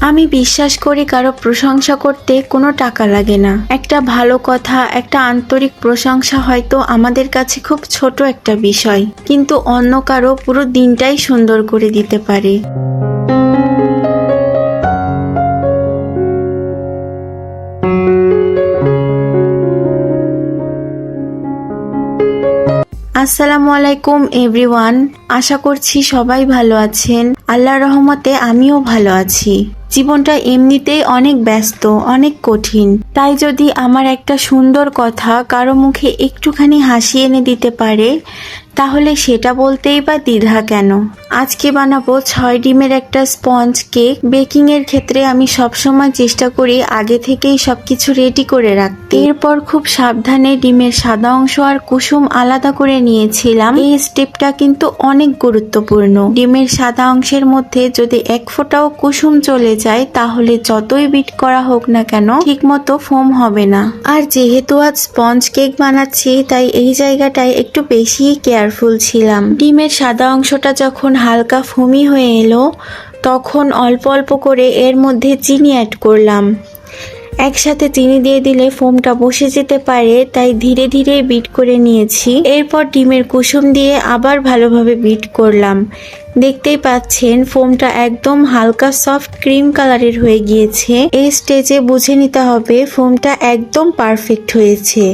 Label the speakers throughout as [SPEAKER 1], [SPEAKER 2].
[SPEAKER 1] আমি বিশ্বাস করি কারো প্রশংসা করতে কোনো টাকা লাগে না। একটা ভালো কথা, একটা আন্তরিক প্রশংসা হয়তো আমাদের কাছে খুব ছোট একটা বিষয়, কিন্তু অন্য কারো পুরো দিনটাই সুন্দর করে দিতে পারে। আসসালামু আলাইকুম এভরিওয়ান, আশা করছি সবাই ভালো আছেন। আল্লাহর রহমতে আমিও ভালো আছি। জীবনটা এমনিতেই অনেক ব্যস্ত, অনেক কঠিন, তাই যদি আমার একটা সুন্দর কথা কারো মুখে একটুখানি হাসি এনে দিতে পারে, তাহলে সেটা বলতেই বা দ্বিধা কেন। আজকে বানাবো 6 ডিমের একটা স্পঞ্জ কেক। বেকিং এর ক্ষেত্রে আমি সবসময় চেষ্টা করি আগে থেকেই সবকিছু রেডি করে রাখতে। এরপর খুব সাবধানে ডিমের সাদা অংশ আর কুসুম আলাদা করে নিয়েছিলাম। এই স্টেপটা কিন্তু অনেক গুরুত্বপূর্ণ। ডিমের সাদা অংশের মধ্যে যদি এক ফোঁটাও কুসুম চলে যায়, তাহলে যতই বিট করা হোক না কেন ঠিকমতো ফোম হবে না। আর যেহেতু আজ স্পঞ্জ কেক বানাচ্ছি, তাই এই জায়গাটায় একটু বেশি কেয়ারফুল ছিলাম। ডিমের সাদা অংশটা যখন হালকা ফোমি হয়ে এলো, তখন অল্প অল্প করে এর মধ্যে চিনি অ্যাড করলাম। একসাথে চিনি দিয়ে দিলে ফোমটা বসে যেতে পারে, তাই ধীরে ধীরে বিট করে নিয়েছি। এরপর ডিমের কুসুম দিয়ে আবার ভালোভাবে বিট করলাম। দেখতেই পাচ্ছেন ফোমটা একদম হালকা সফট ক্রিম কালারের হয়ে গিয়েছে। এই স্টেজে বুঝে নিতে হবে ফোমটা একদম পারফেক্ট হয়েছে।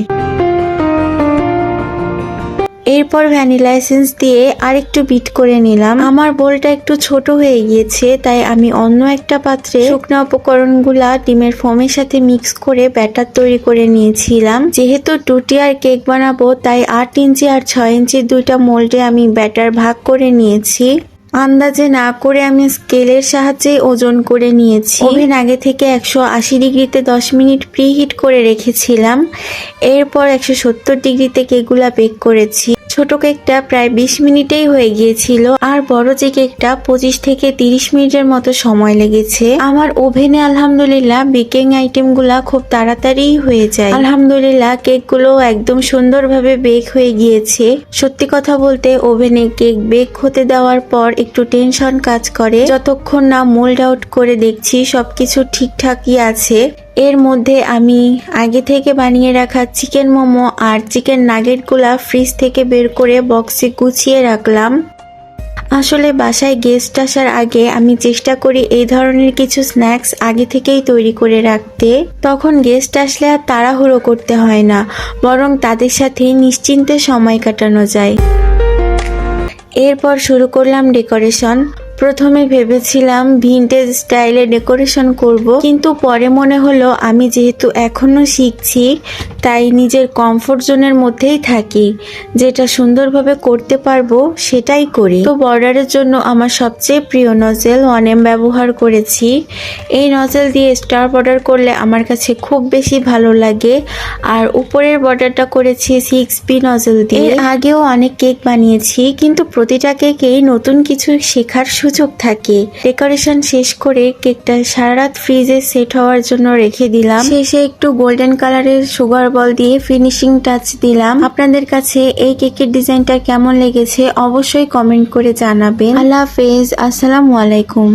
[SPEAKER 1] এরপর ভ্যানিলা এসেন্স দিয়ে আরেকটু বিট করে নিলাম। আমার বোলটা একটু ছোট হয়ে গিয়েছে, তাই আমি অন্য একটা পাত্রে শুকনো উপকরণগুলা ডিমের ফোমের সাথে মিক্স করে ব্যাটার তৈরি করে নিয়েছিলাম। যেহেতু 2 টিয়ার কেক বানাবো, তাই 8 ইঞ্চি আর 6 ইঞ্চির 2টা মোল্ডে আমি ব্যাটার ভাগ করে নিয়েছি। আন্দাজে না করে আমি স্কেলের সাহায্যে ওজন করে নিয়েছি। ওভেন আগে থেকে 180 ডিগ্রিতে 10 মিনিট প্রিহিট করে রেখেছিলাম। এরপর 170 ডিগ্রিতে কেকগুলা বেক করেছি। ছোট কেকটা প্রায় 20 মিনিটেই হয়ে গিয়েছিল, আর বড় যে কেকটা 25 থেকে 30 মিনিটের মতো সময় লেগেছে। আমার ওভেনে আলহামদুলিল্লাহ বেকিং আইটেমগুলা খুব তাড়াতাড়ি হয়ে যায়। আলহামদুলিল্লাহ কেকগুলো একদম সুন্দরভাবে বেক হয়ে গিয়েছে। সত্যি কথা বলতে ওভেনে কেক বেক হতে দেওয়ার পর একটু টেনশন কাজ করে, যতক্ষণ না মোল্ড আউট করে দেখছি সবকিছু ঠিকঠাকই আছে। এর মধ্যে আমি আগে থেকে বানিয়ে রাখা চিকেন মোমো আর চিকেন নাগেটগুলা ফ্রিজ থেকে বের করে বক্সে গুছিয়ে রাখলাম। আসলে বাসায় গেস্ট আসার আগে আমি চেষ্টা করি এই ধরনের কিছু স্ন্যাক্স আগে থেকেই তৈরি করে রাখতে। তখন গেস্ট আসলে আর তাড়াহুড়ো করতে হয় না, বরং তাদের সাথে নিশ্চিন্তে সময় কাটানো যায়। এরপর শুরু করলাম ডেকোরেশন। প্রথমে ভেবেছিলাম ভিনটেজ স্টাইলে ডেকোরেশন করব, কিন্তু পরে মনে হলো আমি যেহেতু এখনো শিখছি, তাই নিজের কমফোর্ট জোনের মধ্যেই থাকি। যেটা সুন্দরভাবে করতে পারবো সেটাই করি। তো বর্ডারের জন্য আমার সবচেয়ে প্রিয় নজেল 1M ব্যবহার করেছি। এই নজেল দিয়ে স্টার বর্ডার করলে আমার কাছে খুব বেশি ভালো লাগে। আর উপরের বর্ডারটা করেছি 6B নজেল দিয়ে। এর আগেও অনেক কেক বানিয়েছি, কিন্তু প্রতিটা কেকেই নতুন কিছু শেখার সুযোগ থাকে। ডেকোরেশন শেষ করে কেকটা সারা রাত ফ্রিজে সেট হওয়ার জন্য রেখে দিলাম। শেষে একটু গোল্ডেন কালারের সুগার বল দিয়ে ফিনিশিং টাচ দিলাম। আপনাদের কাছে এই কেকের ডিজাইনটা কেমন লেগেছে অবশ্যই কমেন্ট করে জানাবেন। আল্লাহ হাফেজ, আসসালামু আলাইকুম।